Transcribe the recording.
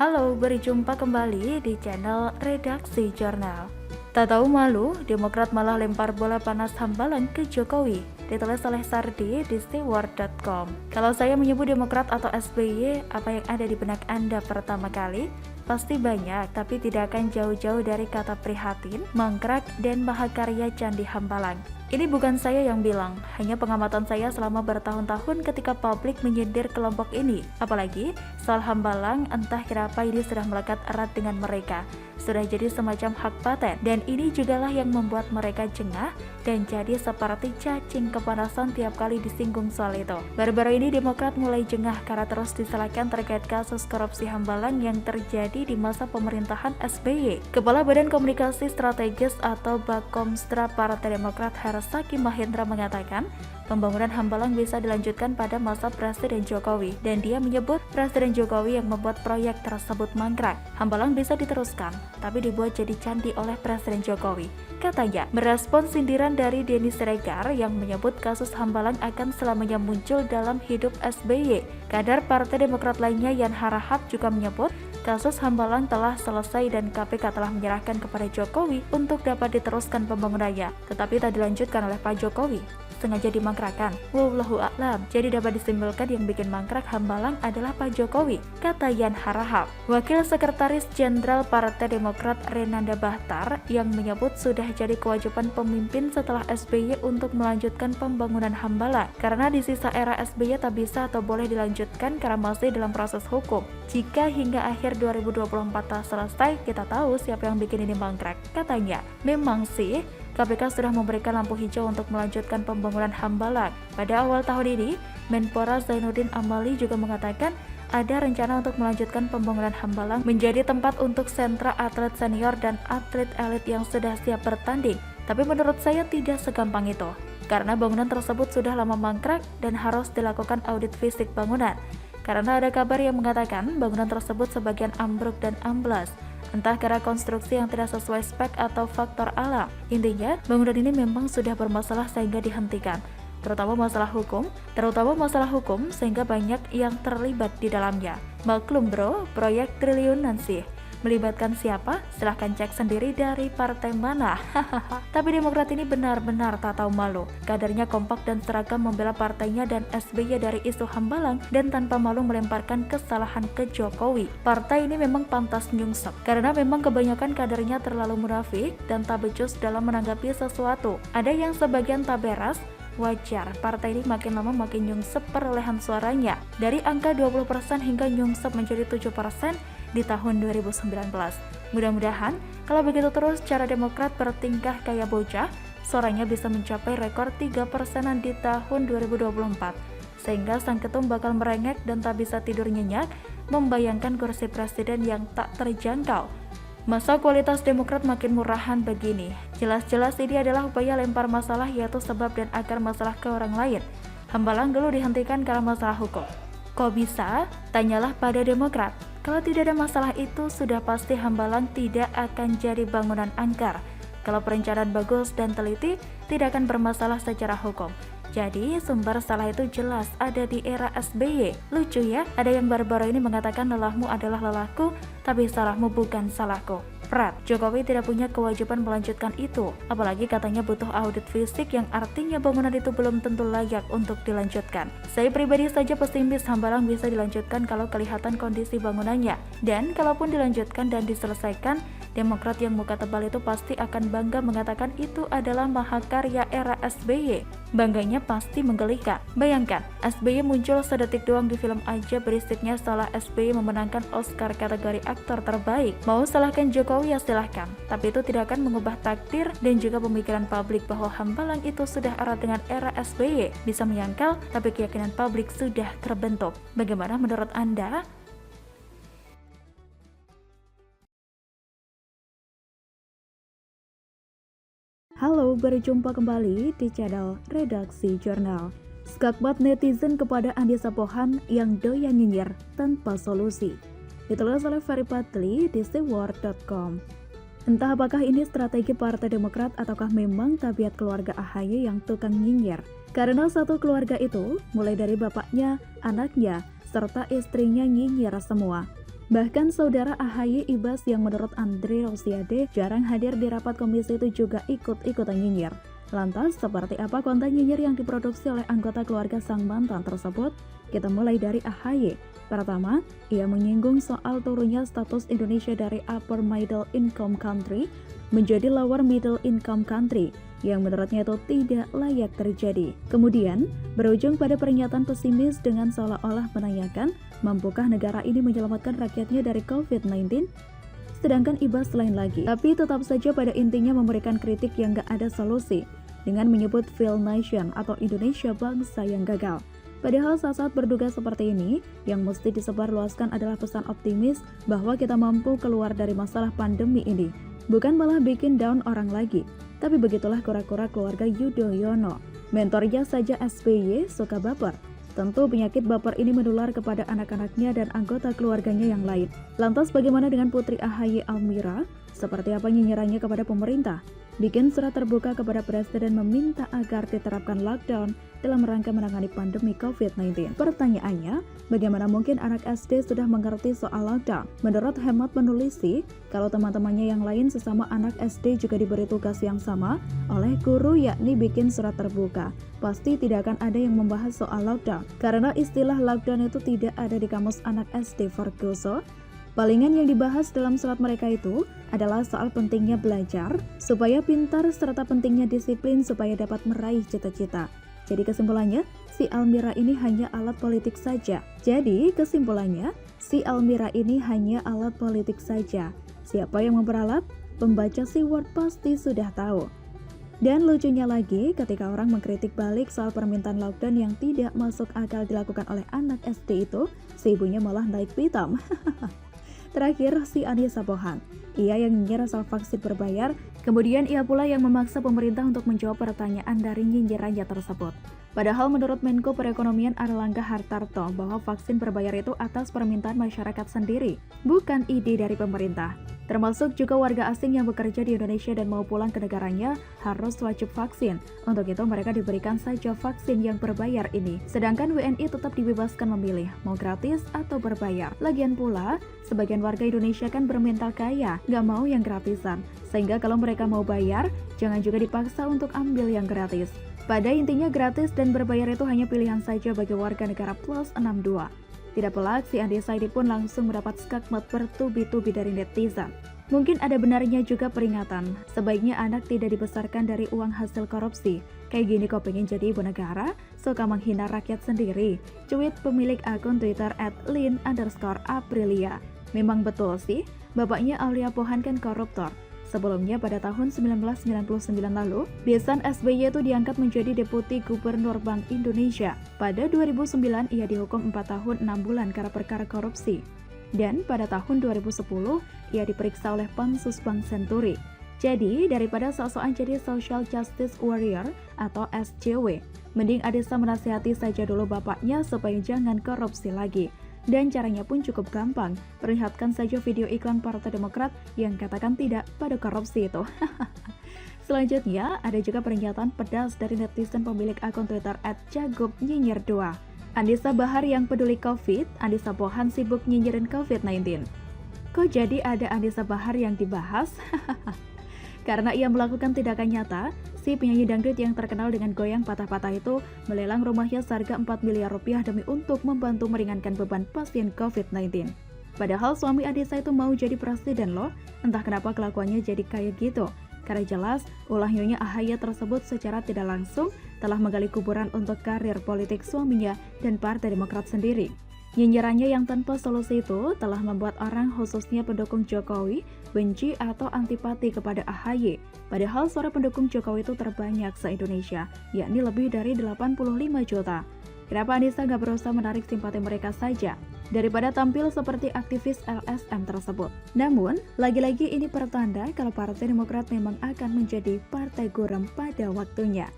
Halo, berjumpa kembali di channel Redaksi Jurnal. Tak tahu malu, Demokrat malah lempar bola panas hambalang ke Jokowi, ditulis oleh Sardi di steward.com. Kalau saya menyebut Demokrat atau SBY, apa yang ada di benak Anda pertama kali? Pasti banyak, tapi tidak akan jauh-jauh dari kata prihatin, mangkrak, dan mahakarya Candi Hambalang. Ini bukan saya yang bilang, hanya pengamatan saya selama bertahun-tahun ketika publik menyindir kelompok ini. Apalagi, soal Hambalang entah kenapa ini sudah melekat erat dengan mereka. Sudah jadi semacam hak paten, dan ini jugalah yang membuat mereka jengah dan jadi seperti cacing kepanasan tiap kali disinggung soal itu. Baru-baru ini Demokrat mulai jengah karena terus disalahkan terkait kasus korupsi Hambalang yang terjadi di masa pemerintahan SBY. Kepala Badan Komunikasi Strategis atau Bakomstra Partai Demokrat Hersaki Mahendra mengatakan, pembangunan Hambalang bisa dilanjutkan pada masa Presiden Jokowi, dan dia menyebut Presiden Jokowi yang membuat proyek tersebut mangkrak. Hambalang bisa diteruskan, tapi dibuat jadi candi oleh Presiden Jokowi. Katanya, merespon sindiran dari Denny Siregar yang menyebut kasus Hambalang akan selamanya muncul dalam hidup SBY. Kader Partai Demokrat lainnya Yan Harahap juga menyebut kasus Hambalang telah selesai dan KPK telah menyerahkan kepada Jokowi untuk dapat diteruskan pembangunannya, tetapi tak dilanjutkan oleh Pak Jokowi. Sengaja dimangkrakan. Wallahu a'lam. Jadi dapat disimpulkan yang bikin mangkrak Hambalang adalah Pak Jokowi, kata Yan Harahap. Wakil Sekretaris Jenderal Partai Demokrat Renanda Bahtar yang menyebut sudah jadi kewajiban pemimpin setelah SBY untuk melanjutkan pembangunan Hambalang, karena di sisa era SBY tak bisa atau boleh dilanjutkan karena masih dalam proses hukum. Jika hingga akhir 2024 tak selesai, kita tahu siapa yang bikin ini mangkrak. Katanya, memang sih KPK sudah memberikan lampu hijau untuk melanjutkan pembangunan Hambalang. Pada awal tahun ini, Menpora Zainuddin Amali juga mengatakan ada rencana untuk melanjutkan pembangunan Hambalang menjadi tempat untuk sentra atlet senior dan atlet elit yang sudah siap bertanding. Tapi menurut saya tidak segampang itu, karena bangunan tersebut sudah lama mangkrak dan harus dilakukan audit fisik bangunan. Karena ada kabar yang mengatakan bangunan tersebut sebagian ambruk dan amblas, entah karena konstruksi yang tidak sesuai spek atau faktor alam. Intinya, bangunan ini memang sudah bermasalah sehingga dihentikan, terutama masalah hukum sehingga banyak yang terlibat di dalamnya. Maklum bro, proyek triliunan sih. Melibatkan siapa? Silahkan cek sendiri dari partai mana. Tapi Demokrat ini benar-benar tak tahu malu. Kadernya kompak dan seragam membela partainya dan SBY dari isu Hambalang dan tanpa malu melemparkan kesalahan ke Jokowi. Partai ini memang pantas nyungsep, karena memang kebanyakan kadernya terlalu munafik dan tak becus dalam menanggapi sesuatu. Ada yang sebagian tak beres. Wajar, partai ini makin lama makin nyungsep perolehan suaranya. Dari angka 20% hingga nyungsep menjadi 7% di tahun 2019. Mudah-mudahan kalau begitu terus cara Demokrat bertingkah kayak bocah, suaranya bisa mencapai rekor 3%-an di tahun 2024. Sehingga sang ketum bakal merengek dan tak bisa tidur nyenyak, membayangkan kursi presiden yang tak terjangkau. Masa kualitas Demokrat makin murahan begini? Jelas-jelas ini adalah upaya lempar masalah, yaitu sebab dan akar masalah ke orang lain. Hambalang dulu dihentikan karena masalah hukum. Kok bisa? Tanyalah pada Demokrat. Kalau tidak ada masalah itu, sudah pasti Hambalang tidak akan jadi bangunan angker. Kalau perencanaan bagus dan teliti, tidak akan bermasalah secara hukum. Jadi sumber salah itu jelas ada di era SBY. Lucu ya, ada yang baru-baru ini mengatakan lelahmu adalah lelahku, tapi salahmu bukan salahku. Prat, Jokowi tidak punya kewajiban melanjutkan itu, apalagi katanya butuh audit fisik yang artinya bangunan itu belum tentu layak untuk dilanjutkan. Saya pribadi saja pesimis Hambalang bisa dilanjutkan kalau kelihatan kondisi bangunannya, dan kalaupun dilanjutkan dan diselesaikan, Demokrat yang muka tebal itu pasti akan bangga mengatakan itu adalah mahakarya era SBY. Bangganya pasti menggelikan. Bayangkan, SBY muncul sedetik doang di film aja berisiknya setelah SBY memenangkan Oscar kategori aktor terbaik. Mau salahkan Jokowi ya silahkan, tapi itu tidak akan mengubah takdir dan juga pemikiran publik bahwa Hambalang itu sudah erat dengan era SBY. Bisa menyangkal, tapi keyakinan publik sudah terbentuk. Bagaimana menurut Anda? Halo, berjumpa kembali di channel Redaksi Jurnal. Skakmat netizen kepada Andi Sapohan yang doyan nyinyir tanpa solusi. Ditulis oleh Ferry Patli di steward.com. Entah apakah ini strategi Partai Demokrat ataukah memang tabiat keluarga AHY yang tukang nyinyir. Karena satu keluarga itu, mulai dari bapaknya, anaknya, serta istrinya nyinyir semua. Bahkan saudara AHY Ibas yang menurut Andre Rosiade jarang hadir di rapat komisi itu juga ikut-ikutan nyinyir. Lantas, seperti apa konten nyinyir yang diproduksi oleh anggota keluarga sang mantan tersebut? Kita mulai dari AHY. Pertama, ia menyinggung soal turunnya status Indonesia dari upper middle income country menjadi lower middle income country yang menurutnya itu tidak layak terjadi. Kemudian, berujung pada pernyataan pesimis dengan seolah-olah menanyakan, mampukah negara ini menyelamatkan rakyatnya dari COVID-19? Sedangkan Ibas lain lagi, tapi tetap saja pada intinya memberikan kritik yang gak ada solusi dengan menyebut failed nation atau Indonesia bangsa yang gagal. Padahal saat berduga seperti ini, yang mesti disebarluaskan adalah pesan optimis bahwa kita mampu keluar dari masalah pandemi ini. Bukan malah bikin down orang lagi. Tapi begitulah kura-kura keluarga Yudhoyono. Mentornya saja SBY suka baper. Tentu penyakit baper ini menular kepada anak-anaknya dan anggota keluarganya yang lain. Lantas bagaimana dengan Putri AHY Almira? Seperti apa nyinyirannya kepada pemerintah? Bikin surat terbuka kepada Presiden meminta agar diterapkan lockdown dalam rangka menangani pandemi COVID-19. Pertanyaannya, bagaimana mungkin anak SD sudah mengerti soal lockdown? Menurut hemat penulis sih, kalau teman-temannya yang lain sesama anak SD juga diberi tugas yang sama oleh guru, yakni bikin surat terbuka, pasti tidak akan ada yang membahas soal lockdown. Karena istilah lockdown itu tidak ada di kamus anak SD Ferguson. Palingan yang dibahas dalam surat mereka itu adalah soal pentingnya belajar, supaya pintar, serta pentingnya disiplin supaya dapat meraih cita-cita. Jadi kesimpulannya, si Almira ini hanya alat politik saja. Siapa yang memperalat? Pembaca si Word pasti sudah tahu. Dan lucunya lagi, ketika orang mengkritik balik soal permintaan lockdown yang tidak masuk akal dilakukan oleh anak SD itu, si ibunya malah naik pitam. Terakhir, si Anissa Pohan. Ia yang nyinyir soal vaksin berbayar, kemudian ia pula yang memaksa pemerintah untuk menjawab pertanyaan dari nyinyirannya tersebut. Padahal menurut Menko Perekonomian Airlangga Hartarto bahwa vaksin berbayar itu atas permintaan masyarakat sendiri, bukan ide dari pemerintah. Termasuk juga warga asing yang bekerja di Indonesia dan mau pulang ke negaranya harus wajib vaksin. Untuk itu mereka diberikan saja vaksin yang berbayar ini. Sedangkan WNI tetap dibebaskan memilih mau gratis atau berbayar. Lagian pula, sebagian warga Indonesia kan bermental kaya, nggak mau yang gratisan. Sehingga kalau mereka mau bayar, jangan juga dipaksa untuk ambil yang gratis. Pada intinya gratis dan berbayar itu hanya pilihan saja bagi warga negara plus 62. Tidak pelak, si Anissa ini pun langsung mendapat skakmat bertubi-tubi dari netizen. Mungkin ada benarnya juga peringatan, sebaiknya anak tidak dibesarkan dari uang hasil korupsi. Kayak gini kok pengen jadi ibu negara, suka menghina rakyat sendiri. Cuit pemilik akun Twitter @lin_aprilia. Memang betul sih, bapaknya Aulia Pohan kan koruptor. Sebelumnya pada tahun 1999 lalu, besan SBY itu diangkat menjadi Deputi Gubernur Bank Indonesia. Pada 2009 ia dihukum 4 tahun 6 bulan karena perkara korupsi. Dan pada tahun 2010 ia diperiksa oleh Pansus Bank Senturi. Jadi daripada sok-sokan jadi Social Justice Warrior atau SJW, mending Anissa menasihati saja dulu bapaknya supaya jangan korupsi lagi. Dan caranya pun cukup gampang, perlihatkan saja video iklan Partai Demokrat yang katakan tidak pada korupsi itu. Selanjutnya, ada juga pernyataan pedas dari netizen pemilik akun Twitter @jagubnyinyir2. Anissa Bahar yang peduli COVID, Anissa Pohan sibuk nyinyirin COVID-19. Kok jadi ada Anissa Bahar yang dibahas? Karena ia melakukan tindakan nyata, si penyanyi dangdut yang terkenal dengan goyang patah-patah itu melelang rumahnya seharga 4 miliar rupiah demi untuk membantu meringankan beban pasien COVID-19. Padahal suami Anissa itu mau jadi presiden loh, entah kenapa kelakuannya jadi kayak gitu. Karena jelas, ulah nyonya AHY tersebut secara tidak langsung telah menggali kuburan untuk karir politik suaminya dan Partai Demokrat sendiri. Nyinyirannya yang tanpa solusi itu telah membuat orang khususnya pendukung Jokowi benci atau antipati kepada AHY. Padahal suara pendukung Jokowi itu terbanyak se-Indonesia, yakni lebih dari 85 juta. Kenapa Anissa nggak berusaha menarik simpati mereka saja, daripada tampil seperti aktivis LSM tersebut? Namun, lagi-lagi ini pertanda kalau Partai Demokrat memang akan menjadi partai gurem pada waktunya.